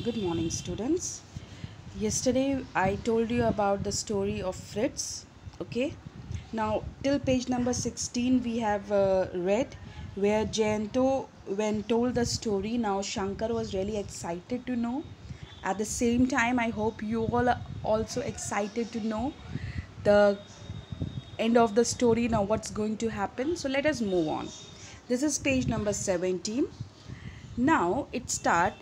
Good morning, students. Yesterday I told you about the story of Fritz. Okay, now till page number 16 we have read where Jayanto, when told the story, now Shankar was really excited to know. At the same time, I hope you all are also excited to know the end of the story. Now, what's going to happen? So, let us move on. This is page number 17. Now, it starts.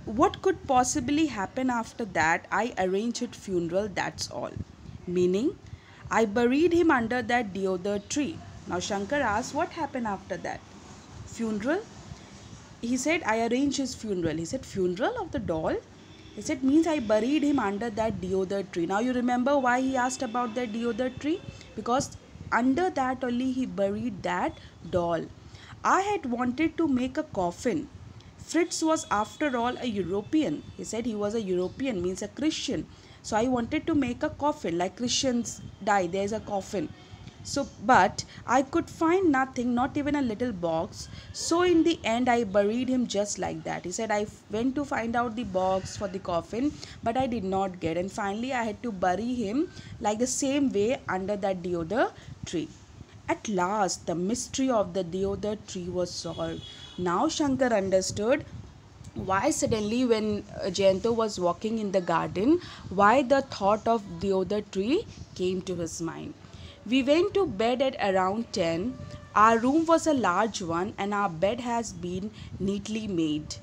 What could possibly happen after that? I arranged his funeral, that's all. Meaning, I buried him under that deodar tree. Now Shankar asked, what happened after that? Funeral? He said, I arranged his funeral. He said, funeral of the doll? He said, means I buried him under that deodar tree. Now you remember why he asked about that deodar tree? Because under that only he buried that doll. I had wanted to make a coffin. Fritz was after all a European. He said he was a European, means a Christian. So I wanted to make a coffin, like Christians die, there's a coffin. So, but I could find nothing, not even a little box. So, in the end, I buried him just like that. He said, I went to find out the box for the coffin, but I did not get. And finally, I had to bury him like the same way under that deodar tree. At last, the mystery of the deodar tree was solved. Now, Shankar understood why suddenly when Jayanto was walking in the garden, why the thought of deodar tree came to his mind. We went to bed at around 10. Our room was a large one and our bed has been neatly made.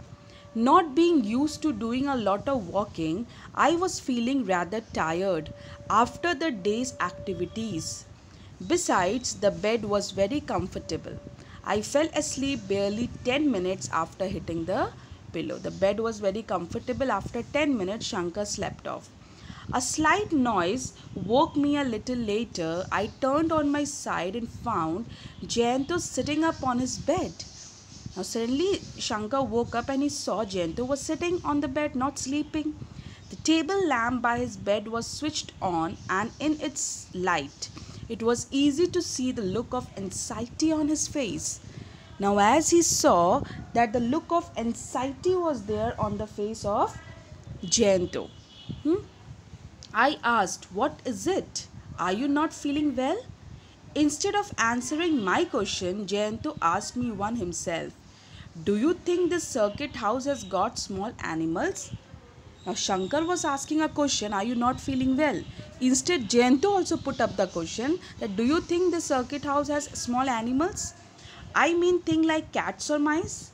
Not being used to doing a lot of walking, I was feeling rather tired after the day's activities. Besides, the bed was very comfortable. I fell asleep barely 10 minutes after hitting the pillow. The bed was very comfortable. After 10 minutes, Shankar slept off. A slight noise woke me a little later. I turned on my side and found Jayanto sitting up on his bed. Now suddenly Shankar woke up and he saw Jayanto was sitting on the bed, not sleeping. The table lamp by his bed was switched on, and in its light it was easy to see the look of anxiety on his face. Now as he saw that the look of anxiety was there on the face of Jayanto, I asked, what is it? Are you not feeling well? Instead of answering my question, Jayanto asked me one himself. Do you think this circuit house has got small animals? Now Shankar was asking a question, are you not feeling well? Instead, Jayanto also put up the question that do you think the circuit house has small animals? I mean thing like cats or mice?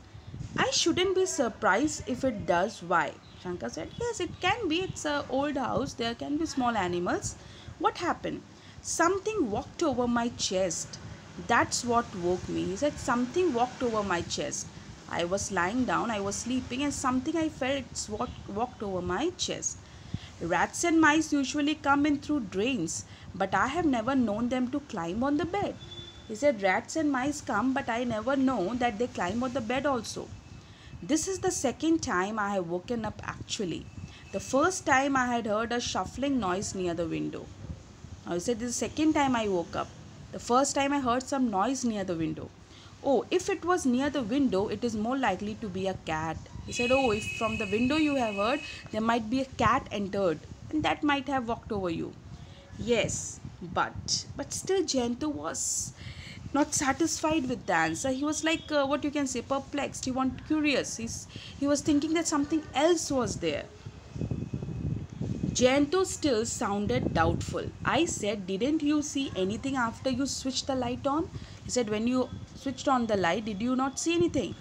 I shouldn't be surprised if it does. Why? Shankar said, yes, it can be. It's an old house. There can be small animals. What happened? Something walked over my chest. That's what woke me. He said, something walked over my chest. I was lying down, I was sleeping, and something I felt it's what walked over my chest. Rats and mice usually come in through drains, but I have never known them to climb on the bed. He said, rats and mice come, but I never know that they climb on the bed also. This is the second time I have woken up actually. The first time I had heard a shuffling noise near the window. Now he said, this is the second time I woke up. The first time I heard some noise near the window. Oh, if it was near the window, it is more likely to be a cat. He said, oh, if from the window you have heard, there might be a cat entered and that might have walked over you. Yes, but still Jayanto was not satisfied with the answer. He was like, what you can say, perplexed. He was curious. He was thinking that something else was there. Jayanto still sounded doubtful. I said, didn't you see anything after you switched the light on? He said, when you switched on the light, did you not see anything?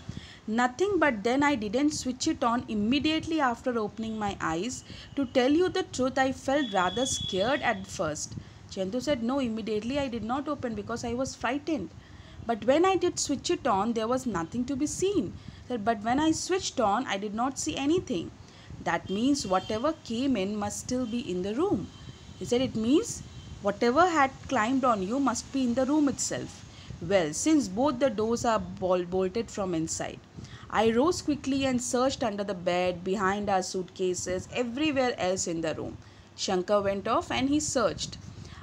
Nothing, but then I didn't switch it on immediately after opening my eyes. To tell you the truth, I felt rather scared at first. Jayanto said, no, immediately I did not open because I was frightened. But when I did switch it on, there was nothing to be seen. He said, but when I switched on, I did not see anything. That means whatever came in must still be in the room. He said, it means whatever had climbed on you must be in the room itself. Well, since both the doors are bolted from inside. I rose quickly and searched under the bed, behind our suitcases, everywhere else in the room. Shankar went off and he searched.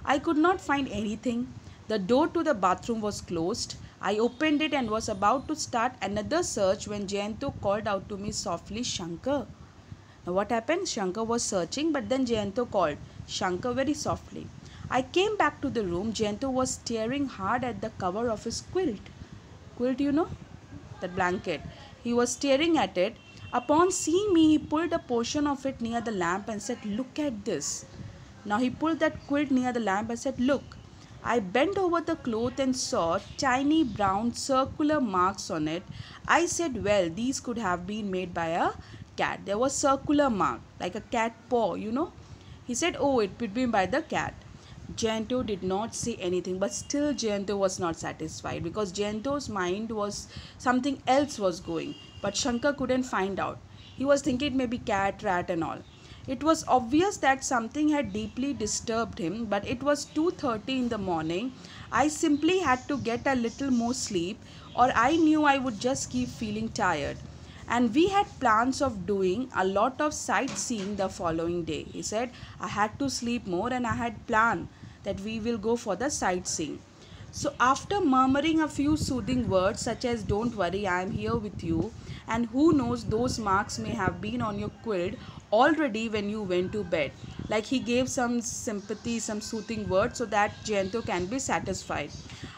I could not find anything. The door to the bathroom was closed. I opened it and was about to start another search when Jayanto called out to me softly, Shankar. Now what happened? Shankar was searching, but then Jayanto called Shankar very softly. I came back to the room. Jayanto was staring hard at the cover of his quilt. Quilt, you know? That blanket. He was staring at it. Upon seeing me, he pulled a portion of it near the lamp and said, Look at this. Now he pulled that quilt near the lamp and said, Look. I bent over the cloth and saw tiny brown circular marks on it. I said, well, these could have been made by a cat. There was circular mark, like a cat paw, you know. He said, oh, it could be by the cat. Jayanto did not say anything, but still Jayanto was not satisfied because Jayanto's mind was something else was going, but Shankar couldn't find out. He was thinking maybe cat, rat and all. It was obvious that something had deeply disturbed him, but it was 2:30 in the morning. I simply had to get a little more sleep, or I knew I would just keep feeling tired. And we had plans of doing a lot of sightseeing the following day. He said, I had to sleep more and I had planned that we will go for the sightseeing. So after murmuring a few soothing words such as don't worry, I am here with you, and who knows, those marks may have been on your quilt already when you went to bed. Like he gave some sympathy, some soothing words so that Jayanto can be satisfied.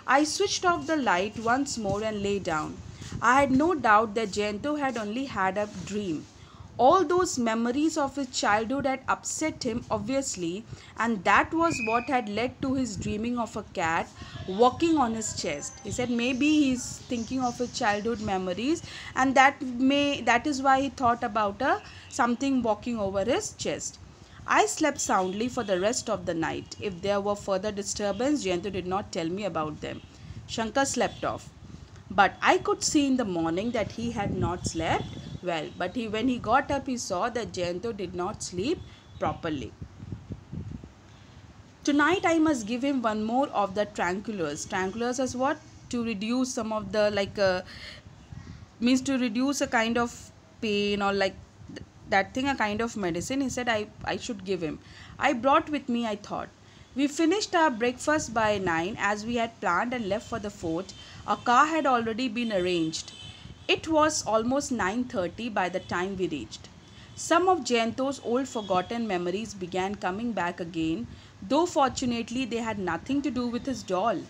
I switched off the light once more and lay down. I had no doubt that Jayanto had only had a dream. All those memories of his childhood had upset him obviously, and that was what had led to his dreaming of a cat walking on his chest. He said maybe he's thinking of his childhood memories, and that is why he thought about something walking over his chest. I slept soundly for the rest of the night. If there were further disturbance, Jayanto did not tell me about them. Shankar slept off. But I could see in the morning that he had not slept well. But when he got up, he saw that Jayanto did not sleep properly. Tonight I must give him one more of the tranquilers. Tranquilers is what? To reduce some of the means to reduce a kind of pain or that thing, a kind of medicine. He said I should give him. I brought with me, I thought. We finished our breakfast by 9 as we had planned and left for the fort. A car had already been arranged. It was almost 9:30 by the time we reached. Some of Jayanto's old forgotten memories began coming back again, though fortunately they had nothing to do with his doll.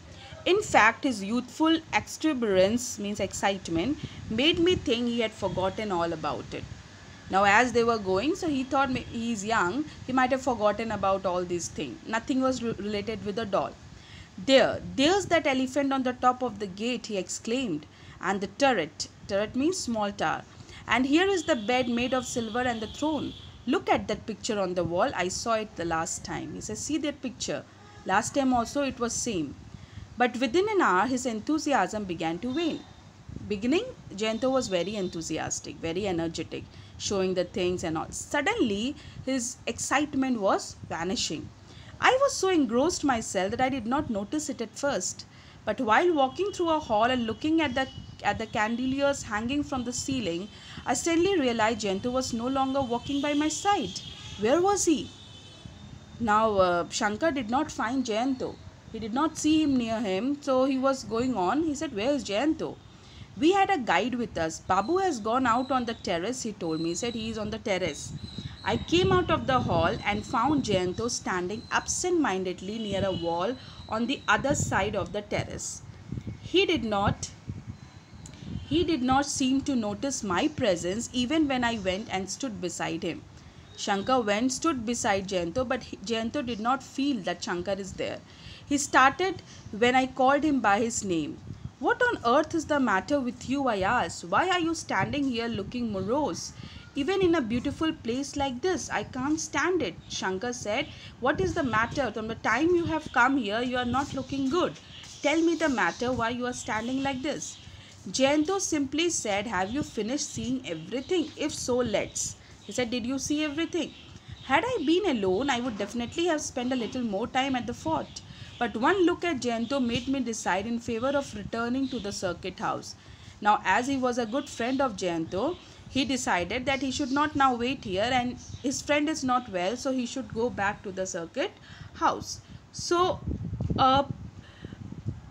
In fact, his youthful exuberance, means excitement, made me think he had forgotten all about it. Now as they were going, so he thought he's young, he might have forgotten about all these things. Nothing was related with the doll. There's that elephant on the top of the gate, he exclaimed. And the turret. Turret means small tower. And here is the bed made of silver and the throne. Look at that picture on the wall. I saw it the last time. He says, see that picture. Last time also it was same. But within an hour, his enthusiasm began to wane. Beginning, Jayanto was very enthusiastic, very energetic, showing the things and all. Suddenly, his excitement was vanishing. I was so engrossed myself that I did not notice it at first. But while walking through a hall and looking at the chandeliers hanging from the ceiling, I suddenly realized Jayanto was no longer walking by my side. Where was he? Now, Shankar did not find Jayanto. He did not see him near him, so he was going on. He said, where is Jayanto? We had a guide with us. Babu has gone out on the terrace, he told me. He said he is on the terrace. I came out of the hall and found Jayanto standing absent-mindedly near a wall on the other side of the terrace. He did not seem to notice my presence even when I went and stood beside him. Shankar stood beside Jayanto, but Jayanto did not feel that Shankar is there. He started when I called him by his name. What on earth is the matter with you? I asked. Why are you standing here looking morose? Even in a beautiful place like this, I can't stand it. Shankar said, what is the matter? From the time you have come here, you are not looking good. Tell me the matter, why you are standing like this. Jayanto simply said, have you finished seeing everything? If so, let's. He said, did you see everything? Had I been alone, I would definitely have spent a little more time at the fort. But one look at Jayanto made me decide in favor of returning to the circuit house. Now, as he was a good friend of Jayanto, he decided that he should not now wait here, and his friend is not well, so he should go back to the circuit house. So,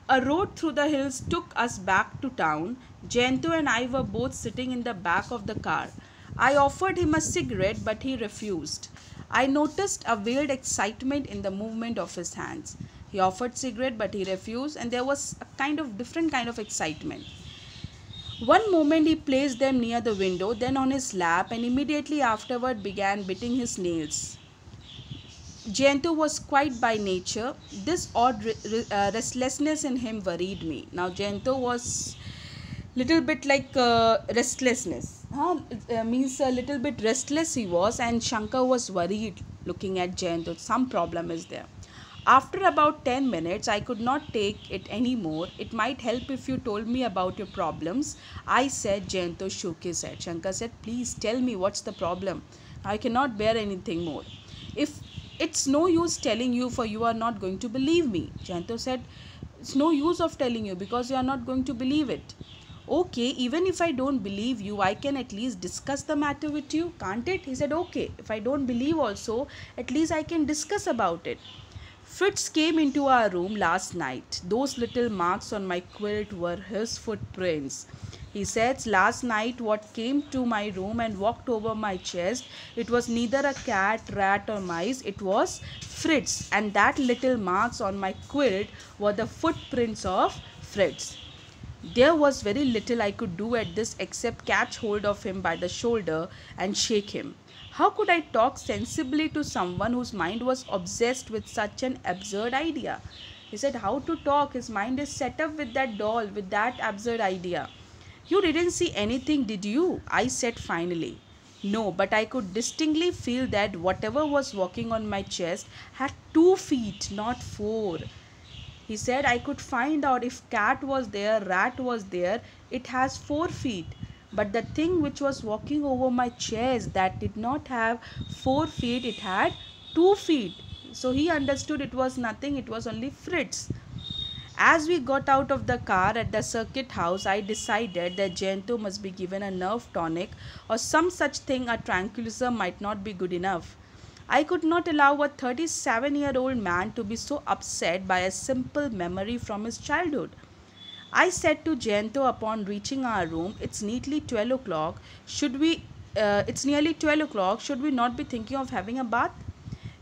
A road through the hills took us back to town. Jayanto and I were both sitting in the back of the car. I offered him a cigarette, but he refused. I noticed a veiled excitement in the movement of his hands. He offered cigarette, but he refused, and there was a kind of different kind of excitement. One moment he placed them near the window, then on his lap, and immediately afterward began biting his nails. Jayanto was quiet by nature. This odd restlessness in him worried me. Now Jayanto was little bit like restlessness. Means a little bit restless he was, and Shankar was worried looking at Jayanto. Some problem is there. After about 10 minutes, I could not take it anymore. It might help if you told me about your problems. I said. Jayanto shook his head. Shankar said, please tell me what's the problem. I cannot bear anything more. If it's no use telling you, for you are not going to believe me. Jayanto said, it's no use of telling you because you are not going to believe it. Okay, even if I don't believe you, I can at least discuss the matter with you, can't it? He said, okay, if I don't believe also, at least I can discuss about it. Fritz came into our room last night. Those little marks on my quilt were his footprints. He says, last night what came to my room and walked over my chest, it was neither a cat, rat or mice, it was Fritz. And that little marks on my quilt were the footprints of Fritz. There was very little I could do at this except catch hold of him by the shoulder and shake him. How could I talk sensibly to someone whose mind was obsessed with such an absurd idea? He said, how to talk? His mind is set up with that doll, with that absurd idea. You didn't see anything, did you? I said finally. No, but I could distinctly feel that whatever was walking on my chest had 2 feet, not 4. He said, I could find out if cat was there, rat was there, it has 4 feet. But the thing which was walking over my chest that did not have 4 feet, it had 2 feet. So he understood it was nothing, it was only Fritz. As we got out of the car at the circuit house, I decided that Jayanto must be given a nerve tonic or some such thing. A tranquilizer might not be good enough. I could not allow a 37-year-old man to be so upset by a simple memory from his childhood. I said to Jayanto upon reaching our room, it's nearly 12 o'clock. It's nearly 12 o'clock. Should we not be thinking of having a bath?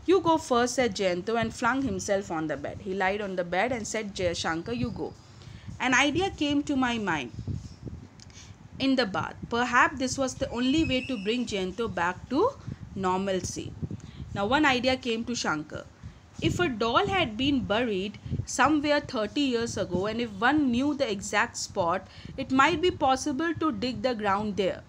You go first, said Jayanto, and flung himself on the bed. He lied on the bed and said, Shankar, you go. An idea came to my mind. In the bath. Perhaps this was the only way to bring Jayanto back to normalcy. Now one idea came to Shankar. If a doll had been buried somewhere 30 years ago, and if one knew the exact spot, it might be possible to dig the ground there.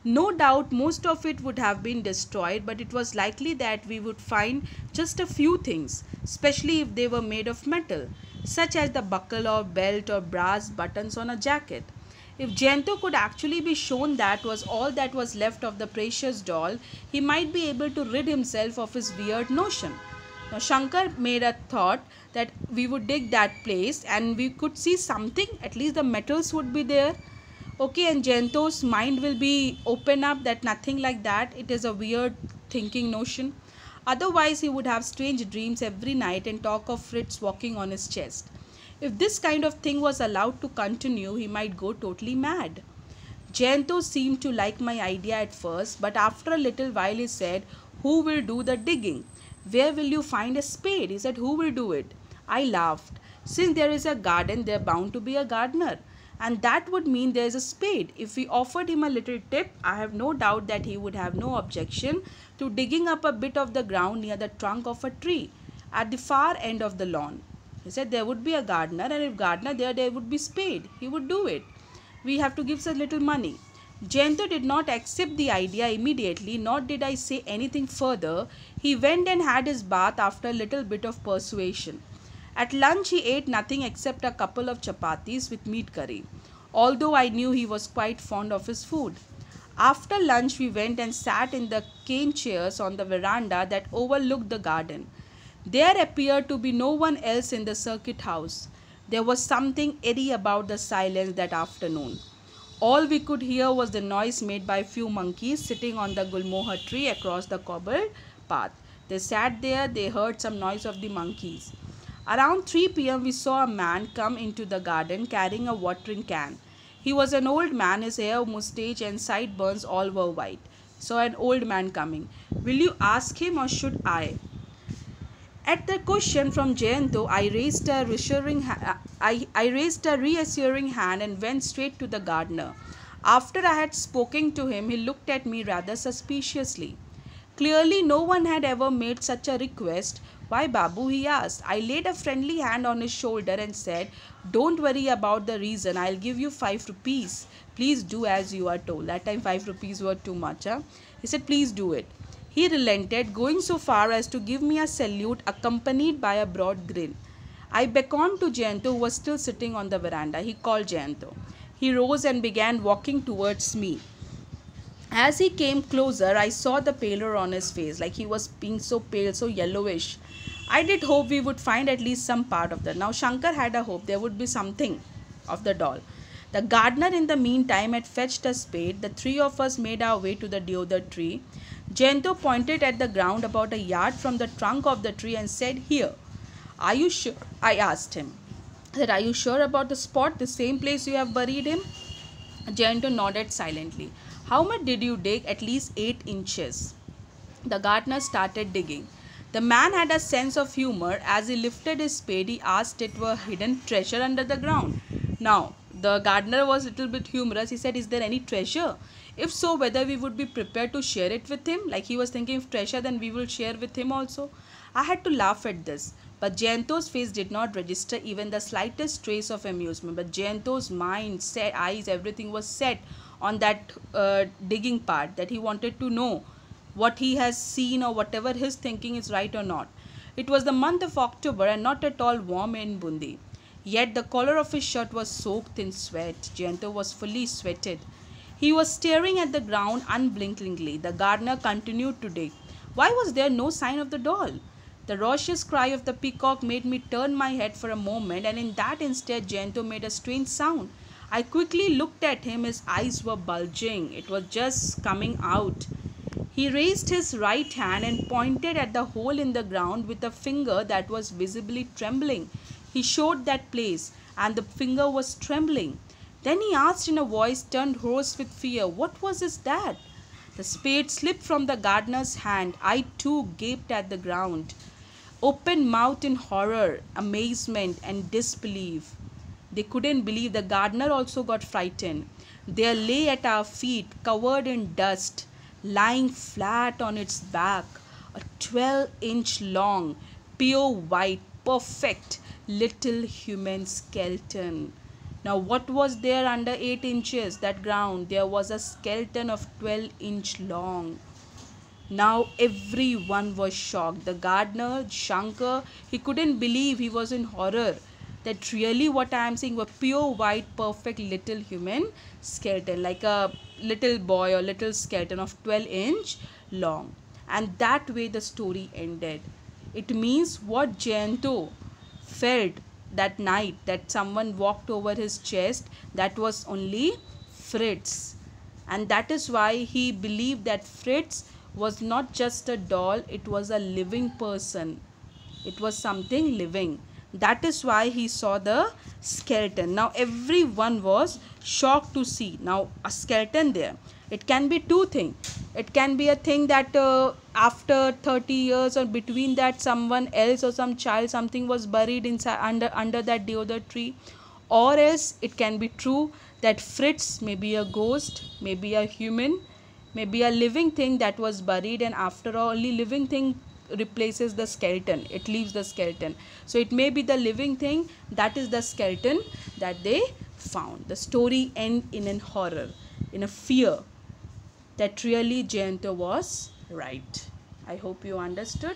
No doubt most of it would have been destroyed, but it was likely that we would find just a few things, especially if they were made of metal, such as the buckle or belt or brass buttons on a jacket. If Jayanto could actually be shown that was all that was left of the precious doll, he might be able to rid himself of his weird notion. Now Shankar made a thought that we would dig that place and we could see something, at least the metals would be there. Okay, and Jayanto's mind will be open up that nothing like that, it is a weird thinking notion. Otherwise he would have strange dreams every night and talk of Fritz walking on his chest. If this kind of thing was allowed to continue, he might go totally mad. Jayanto seemed to like my idea at first, but after a little while he said, who will do the digging? Where will you find a spade? He said, who will do it? I laughed. Since there is a garden, there bound to be a gardener. And that would mean there is a spade. If we offered him a little tip, I have no doubt that he would have no objection to digging up a bit of the ground near the trunk of a tree at the far end of the lawn. He said there would be a gardener, and if gardener there would be spade. He would do it. We have to give a little money. Jayanto did not accept the idea immediately, nor did I say anything further. He went and had his bath after a little bit of persuasion. At lunch he ate nothing except a couple of chapatis with meat curry, although I knew he was quite fond of his food. After lunch we went and sat in the cane chairs on the veranda that overlooked the garden. There appeared to be no one else in the circuit house. There was something eerie about the silence that afternoon. All we could hear was the noise made by a few monkeys sitting on the gulmohar tree across the cobbled path. They sat there, they heard some noise of the monkeys. Around 3 p.m., we saw a man come into the garden carrying a watering can. He was an old man, his hair, mustache, and sideburns all were white. So, an old man coming. Will you ask him or should I? At the question from Jayanto, I raised a reassuring hand and went straight to the gardener. After I had spoken to him, he looked at me rather suspiciously. Clearly, no one had ever made such a request. Why, Babu? He asked. I laid a friendly hand on his shoulder and said, Don't worry about the reason. I'll give you 5 rupees. Please do as you are told. That time 5 rupees were too much. Huh? He said, Please do it. He relented, going so far as to give me a salute accompanied by a broad grin. I beckoned to Jayanto, who was still sitting on the veranda. He called Jayanto. He rose and began walking towards me. As he came closer, I saw the pallor on his face, like he was being so pale, so yellowish. I did hope we would find at least some part of that. Now, Shankar had a hope there would be something of the doll. The gardener, in the meantime, had fetched a spade. The three of us made our way to the deodar tree. Jayanto pointed at the ground about a yard from the trunk of the tree and said, Here. Are you sure? I asked him. I said, Are you sure about the spot, the same place you have buried him? Jayanto nodded silently. How much did you dig? At least 8 inches. The gardener started digging. The man had a sense of humor. As he lifted his spade, he asked it were hidden treasure under the ground. Now, the gardener was a little bit humorous. He said, Is there any treasure? If so, whether we would be prepared to share it with him? Like he was thinking, if treasure, then we will share with him also. I had to laugh at this. But Jayanto's face did not register even the slightest trace of amusement. But Jayanto's mind, eyes, everything was set on that digging part, that he wanted to know what he has seen or whatever his thinking is right or not. It was the month of October and not at all warm in Bundi. Yet the collar of his shirt was soaked in sweat. Jayanto was fully sweated. He was staring at the ground unblinkingly. The gardener continued to dig. Why was there no sign of the doll? The raucous cry of the peacock made me turn my head for a moment, and in that instant Jayanto made a strange sound. I quickly looked at him. His eyes were bulging. It was just coming out. He raised his right hand and pointed at the hole in the ground with a finger that was visibly trembling. He showed that place, and the finger was trembling. Then he asked in a voice turned hoarse with fear, What was that? The spade slipped from the gardener's hand. I too gaped at the ground, open mouthed in horror, amazement, and disbelief. They couldn't believe. The gardener also got frightened. There lay at our feet, covered in dust, lying flat on its back, a 12-inch long, pure white, perfect little human skeleton. Now, what was there under 8 inches? That ground, there was a skeleton of 12-inch long. Now everyone was shocked. The gardener, Shankar, he couldn't believe. He was in horror. That really what I am seeing were pure white, perfect little human skeleton, like a little boy or little skeleton of 12-inch long. And that way the story ended. It means what Jayanto felt that night, that someone walked over his chest, that was only Fritz. And that is why he believed that Fritz was not just a doll, it was a living person. It was something living. That is why he saw the skeleton. Now everyone was shocked to see now a skeleton there. It can be two things. It can be a thing that after 30 years or between that someone else or some child, something was buried inside under that deodar tree. Or else it can be true that Fritz may be a ghost, maybe a human, maybe a living thing that was buried, and after all, only living thing replaces the skeleton. It leaves the skeleton. So it may be the living thing that is the skeleton that they found. The story ends in a horror, in a fear that really Jayanto was right. I hope you understood.